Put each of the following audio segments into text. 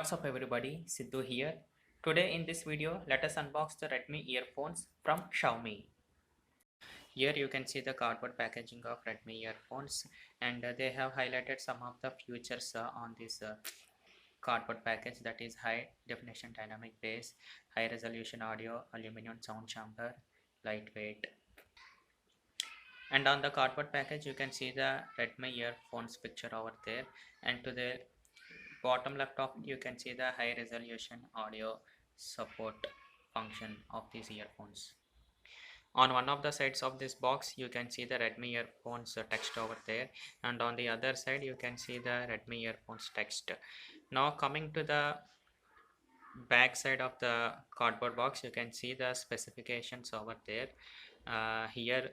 What's up everybody, Sidhu here. Today in this video, let us unbox the Redmi earphones from Xiaomi. Here you can see the cardboard packaging of Redmi earphones and they have highlighted some of the features on this cardboard package, that is high definition dynamic bass, high resolution audio, aluminum sound chamber, lightweight. And on the cardboard package you can see the Redmi earphones picture over there, and to the bottom left of it you can see the high resolution audio support function of these earphones. On one of the sides of this box you can see the Redmi earphones text over there, and on the other side you can see the Redmi earphones text. Now coming to the back side of the cardboard box, you can see the specifications over there. Here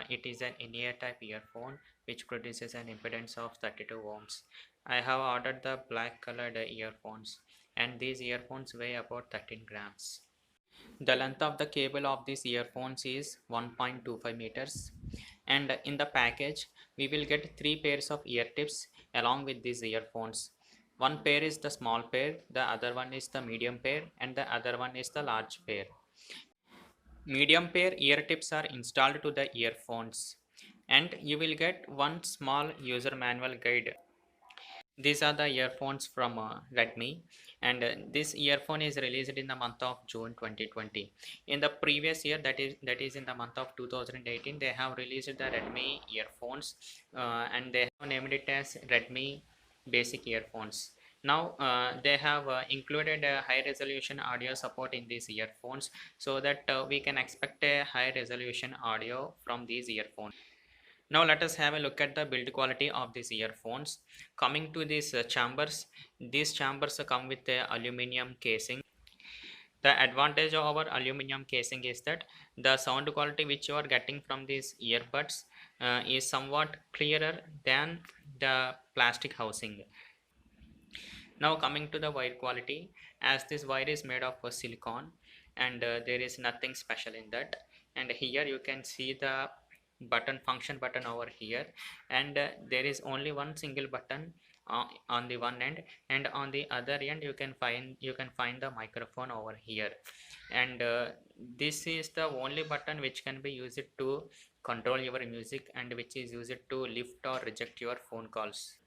it is an in-ear type earphone which produces an impedance of 32 ohms. I have ordered the black colored earphones, and these earphones weigh about 13 grams. The length of the cable of these earphones is 1.25 meters, and in the package we will get 3 pairs of ear tips along with these earphones. One pair is the small pair, the other one is the medium pair, and the other one is the large pair. Medium pair ear tips are installed to the earphones, and you will get one small user manual guide. These are the earphones from Redmi, and this earphone is released in the month of June 2020. In the previous year, that is in the month of 2018, they have released the Redmi earphones, and they have named it as Redmi basic earphones. Now they have included high resolution audio support in these earphones, so that we can expect a high resolution audio from these earphones. Now let us have a look at the build quality of these earphones. Coming to these chambers come with a aluminum casing. The advantage of our aluminum casing is that the sound quality which you are getting from these earbuds is somewhat clearer than the plastic housing. Now coming to the wire quality, as this wire is made of silicone, and there is nothing special in that. And here you can see the function button over here, and there is only one single button on the one end, and on the other end you can find the microphone over here. And this is the only button which can be used to control your music, and which is used to lift or reject your phone calls.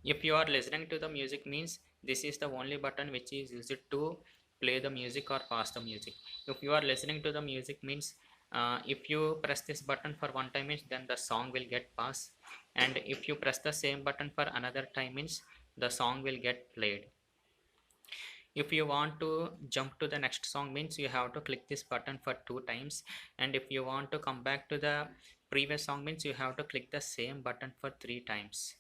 If you are listening to the music means, this is the only button which is used to play the music or pause the music. If you are listening to the music means, if you press this button for one time means, then the song will get paused, and if you press the same button for another time means, the song will get played. If you want to jump to the next song means, you have to click this button for 2 times, and if you want to come back to the previous song means, you have to click the same button for 3 times.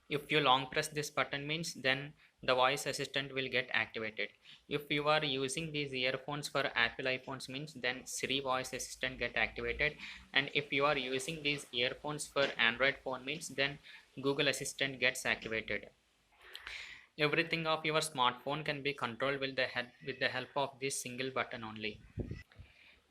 If you long press this button means, then the voice assistant will get activated. If you are using these earphones for Apple iPhones means, then Siri voice assistant get activated, and if you are using these earphones for Android phone means, then Google Assistant gets activated. Everything of your smartphone can be controlled with the help of this single button only.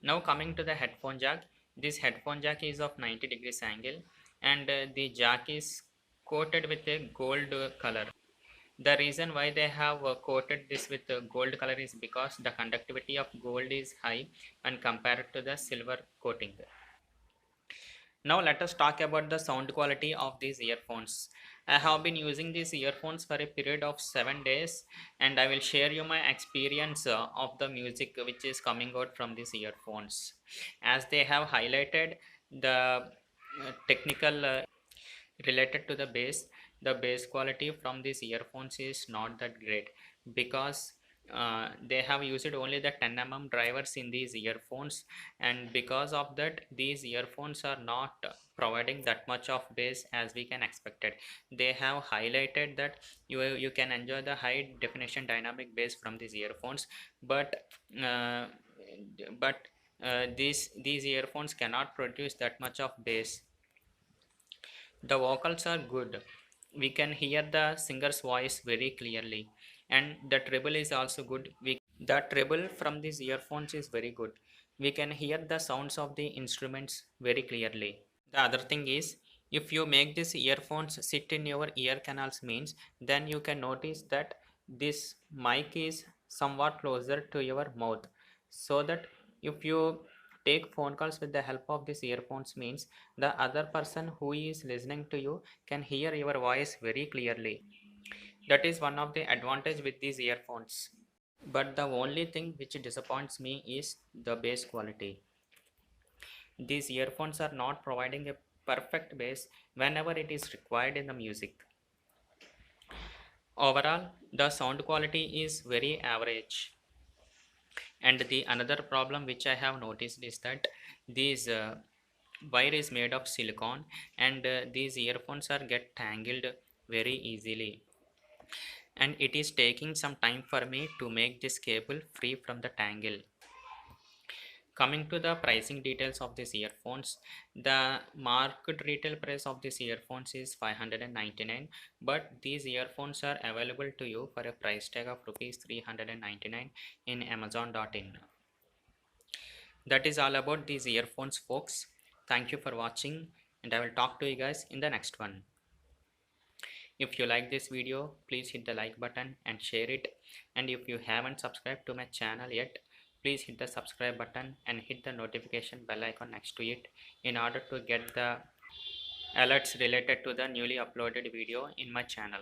Now coming to the headphone jack, this headphone jack is of 90 degrees angle, and the jack is coated with a gold color. The reason why they have coated this with gold color is because the conductivity of gold is high when compared to the silver coating. Now let us talk about the sound quality of these earphones. I have been using these earphones for a period of 7 days, and I will share you my experience of the music which is coming out from these earphones. As they have highlighted the technical related to the bass quality from these earphones is not that great, because they have used only the 10 mm drivers in these earphones, and because of that these earphones are not providing that much of bass as we can expected. They have highlighted that you can enjoy the high definition dynamic bass from these earphones, but uh, these earphones cannot produce that much of bass. The vocals are good. We can hear the singer's voice very clearly, and the treble is also good. The treble from these earphones is very good. We can hear the sounds of the instruments very clearly. The other thing is, if you make these earphones sit in your ear canals means, then you can notice that this mic is somewhat closer to your mouth, so that if you take phone calls with the help of these earphones means the other person who is listening to you can hear your voice very clearly. That is one of the advantage with these earphones. But the only thing which disappoints me is the bass quality. These earphones are not providing a perfect bass whenever it is required in the music. Overall, the sound quality is very average. And the another problem which I have noticed is that these wire is made of silicone, and these earphones are get tangled very easily, and it is taking some time for me to make this cable free from the tangle. Coming to the pricing details of these earphones, the market retail price of these earphones is 599, but these earphones are available to you for a price tag of rupees 399 in amazon.in. That is all about these earphones, folks. Thank you for watching, and I will talk to you guys in the next one. If you like this video, please hit the like button and share it. And if you haven't subscribed to my channel yet, please hit the subscribe button and hit the notification bell icon next to it in order to get the alerts related to the newly uploaded video in my channel.